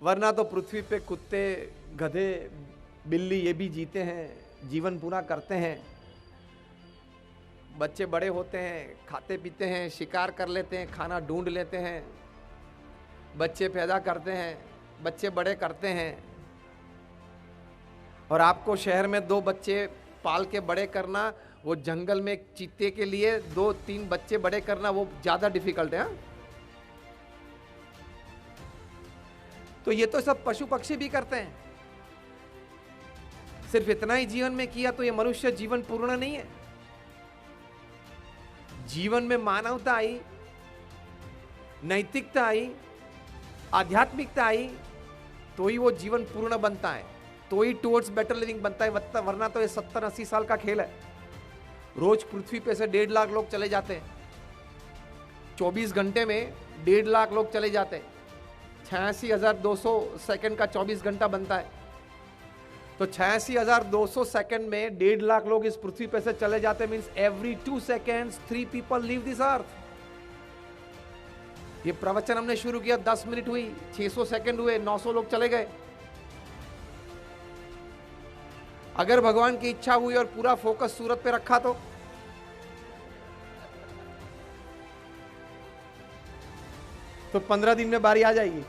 वरना तो पृथ्वी पे कुत्ते, गधे, बिल्ली ये भी जीते हैं, जीवन पूरा करते हैं, बच्चे बड़े होते हैं, खाते पीते हैं, शिकार कर लेते हैं, खाना ढूंढ लेते हैं, बच्चे पैदा करते हैं, बच्चे बड़े करते हैं। और आपको शहर में 2 बच्चे पाल के बड़े करना, वो जंगल में एक चीते के लिए 2-3 बच्चे बड़े करना वो ज्यादा डिफिकल्ट है। हाँ? तो ये तो सब पशु पक्षी भी करते हैं। सिर्फ इतना ही जीवन में किया तो ये मनुष्य जीवन पूर्ण नहीं है। जीवन में मानवता आई, नैतिकता आई, आध्यात्मिकता आई, तो ही वो जीवन पूर्ण बनता है, तो ही टुवर्ड्स बेटर लिविंग बनता है। वरना तो ये 70-80 साल का खेल है। रोज पृथ्वी पे से 1.5 लाख लोग चले जाते हैं, 24 घंटे में 1.5 लाख लोग चले जाते हैं। 86,200 सेकंड का 24 घंटा बनता है, तो 86,200 सेकंड में 1.5 लाख लोग इस पृथ्वी पे से चले जाते। Means every 2 seconds 3 people leave this earth. ये प्रवचन हमने शुरू किया, 10 मिनट हुई, 600 सेकंड हुए, 900 लोग चले गए। अगर भगवान की इच्छा हुई और पूरा फोकस सूरत पे रखा तो 15 दिन में बारी आ जाएगी।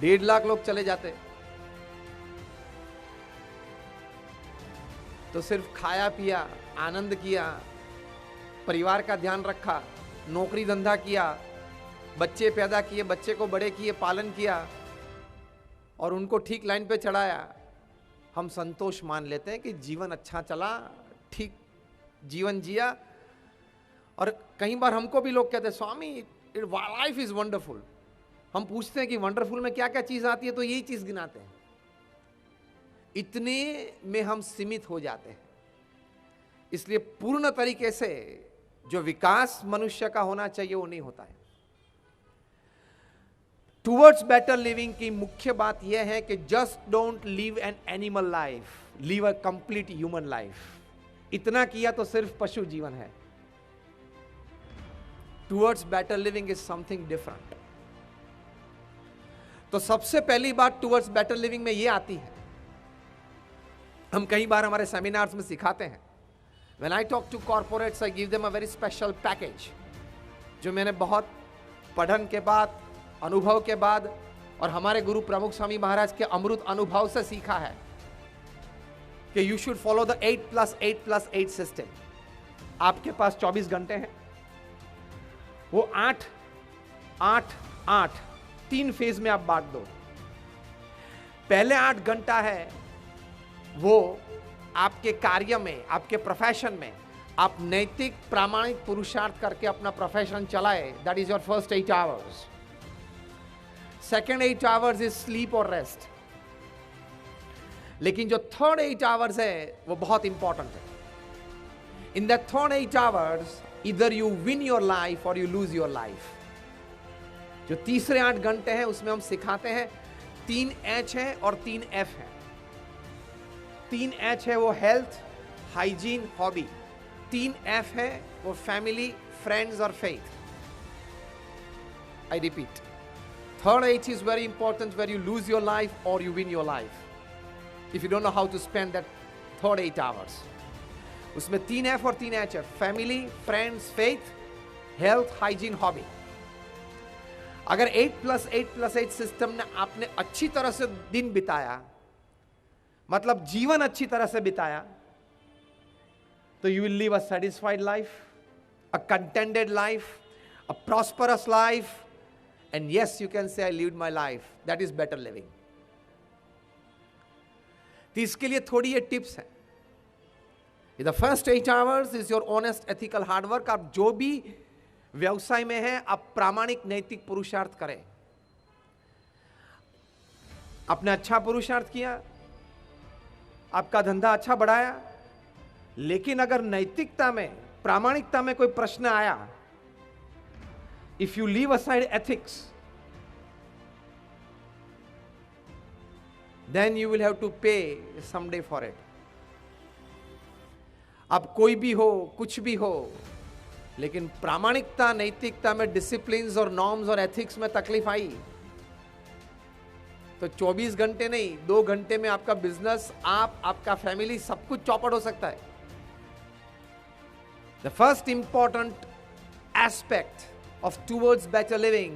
1.5 लाख लोग चले जाते तो सिर्फ खाया पिया, आनंद किया, परिवार का ध्यान रखा, नौकरी धंधा किया, बच्चे पैदा किए, बच्चे को बड़े किए, पालन किया और उनको ठीक लाइन पे चढ़ाया, हम संतोष मान लेते हैं कि जीवन अच्छा चला, ठीक जीवन जिया। और कई बार हमको भी लोग कहते हैं, स्वामी लाइफ इज वंडरफुल। हम पूछते हैं कि वंडरफुल में क्या क्या चीज आती है, तो यही चीज गिनाते हैं। इतने में हम सीमित हो जाते हैं। इसलिए पूर्ण तरीके से जो विकास मनुष्य का होना चाहिए वो नहीं होता है। टुवर्ड्स बेटर लिविंग की मुख्य बात यह है कि just don't live an animal life, live a complete human life. इतना किया तो सिर्फ पशु जीवन है। Towards better living is something different. तो सबसे पहली बात टुवर्ड्स बेटर लिविंग में यह आती है, हम कई बार हमारे सेमिनार्स में सिखाते हैं। When I talk to corporates, I give them a very special package, जो मैंने बहुत पढ़न के बाद, अनुभव के बाद और हमारे गुरु प्रमुख स्वामी महाराज के अमृत अनुभव से सीखा है कि you should follow the 8+8+8 system। आपके पास 24 घंटे हैं, वो 8-8-8 3 फेज में आप बांट दो। पहले 8 घंटा है वो आपके कार्य में, आपके प्रोफेशन में आप नैतिक प्रामाणिक पुरुषार्थ करके अपना प्रोफेशन चलाए। That is your first 8 hours। Second 8 hours is sleep और रेस्ट। लेकिन जो थर्ड 8 hours है वो बहुत इंपॉर्टेंट है। इन द थर्ड 8 hours इधर यू विन योर लाइफ और यू लूज योर लाइफ। जो तीसरे 8 घंटे हैं उसमें हम सिखाते हैं 3 H है और 3 F है। 3 H है वो हेल्थ, हाइजीन, हॉबी। 3 F है वो फैमिली, फ्रेंड्स और faith. I repeat, third H is very important, where you lose your life और you win your life if you don't know how to spend that third 8 hours। उसमें 3 F और 3 H है, family, friends, faith, health, hygiene, hobby. अगर 8+8+8 system ने आपने अच्छी तरह से दिन बिताया, मतलब जीवन अच्छी तरह से बिताया, तो you will live a satisfied life, a contented life, a prosperous life, and yes you can say I lived my life. That is better living. तो इसके लिए थोड़ी ये टिप्स है। The first 8 hours is your honest ethical hard work. आप जो भी व्यवसाय में है आप प्रामाणिक नैतिक पुरुषार्थ करें। आपने अच्छा पुरुषार्थ किया, आपका धंधा अच्छा बढ़ाया, लेकिन अगर नैतिकता में, प्रामाणिकता में कोई प्रश्न आया, if you leave aside ethics, then you will have to pay someday for it. अब कोई भी हो, कुछ भी हो, लेकिन प्रामाणिकता, नैतिकता में, डिसिप्लिन्स और नॉर्म्स और एथिक्स में तकलीफ आई तो 24 घंटे नहीं, 2 घंटे में आपका बिजनेस, आपका फैमिली, सब कुछ चौपट हो सकता है। The first important aspect of towards better living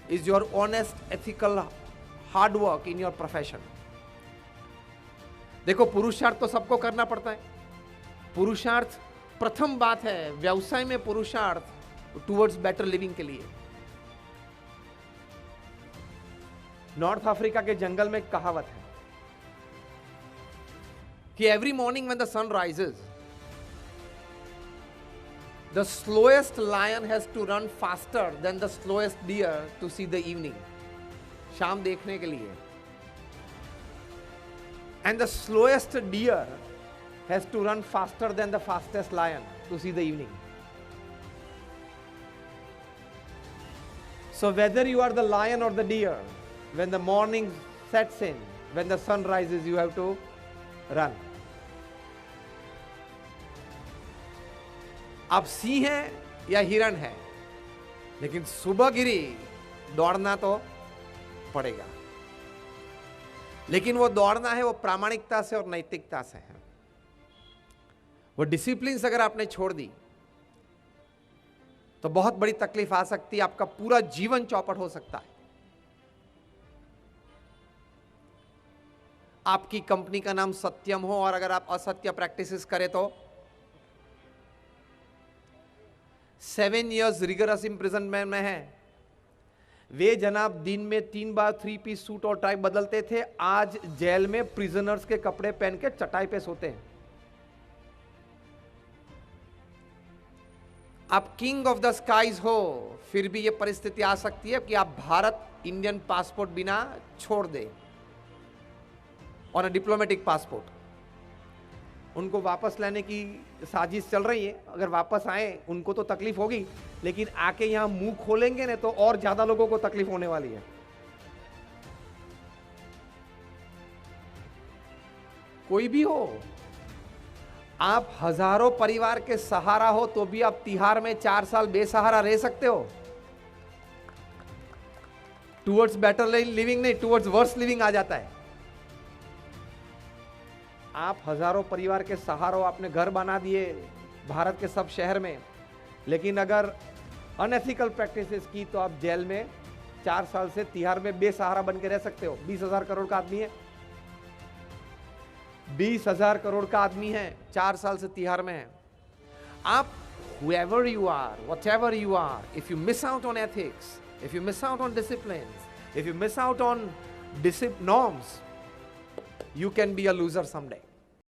is your honest, ethical hard work in your profession. देखो, पुरुषार्थ तो सबको करना पड़ता है। पुरुषार्थ प्रथम बात है व्यवसाय में, पुरुषार्थ टुवर्ड्स बेटर लिविंग के लिए। नॉर्थ अफ्रीका के जंगल में एक कहावत है कि every morning when the sun rises the slowest lion has to run faster than the slowest deer to see the evening. शाम देखने के लिए। And the slowest deer has to run faster than the fastest lion to see the evening. So whether you are the lion or the deer, when the morning sets in, when the sun rises, you have to run. आप सिंह हैं या हिरण है, लेकिन सुबह गिरी दौड़ना तो पड़ेगा। लेकिन वो दौड़ना है वो प्रामाणिकता से और नैतिकता से है। वो डिसिप्लिन अगर आपने छोड़ दी तो बहुत बड़ी तकलीफ आ सकती है, आपका पूरा जीवन चौपट हो सकता है। आपकी कंपनी का नाम सत्यम हो और अगर आप असत्य प्रैक्टिसेस करें तो 7 years रिगरस इम्प्रिजनमेंट में है। वे जनाब दिन में 3 बार 3 पीस सूट और टाई बदलते थे, आज जेल में प्रिजनर्स के कपड़े पहन के चटाई पे सोते हैं। आप किंग ऑफ द स्काईज हो, फिर भी यह परिस्थिति आ सकती है कि आप भारत इंडियन पासपोर्ट बिना छोड़ दे और अ डिप्लोमेटिक पासपोर्ट। उनको वापस लाने की साजिश चल रही है। अगर वापस आए उनको तो तकलीफ होगी, लेकिन आके यहां मुंह खोलेंगे ना तो और ज्यादा लोगों को तकलीफ होने वाली है। कोई भी हो, आप हजारों परिवार के सहारा हो तो भी आप तिहाड़ में 4 साल बेसहारा रह सकते हो। टुवर्ड्स बेटर लिविंग नहीं, टुवर्ड्स वर्स लिविंग आ जाता है। आप हजारों परिवार के सहारा हो, आपने घर बना दिए भारत के सब शहर में, लेकिन अगर अनएथिकल प्रैक्टिसेस की तो आप जेल में 4 साल से तिहाड़ में बेसहारा बन के रह सकते हो। 20,000 करोड़ का आदमी है, 20,000 करोड़ का आदमी है, 4 साल से तिहाड़ में है। आप whoever you are, whatever you are, if you miss out on ethics, if you miss out on disciplines, if you miss out on norms, you can be a loser someday.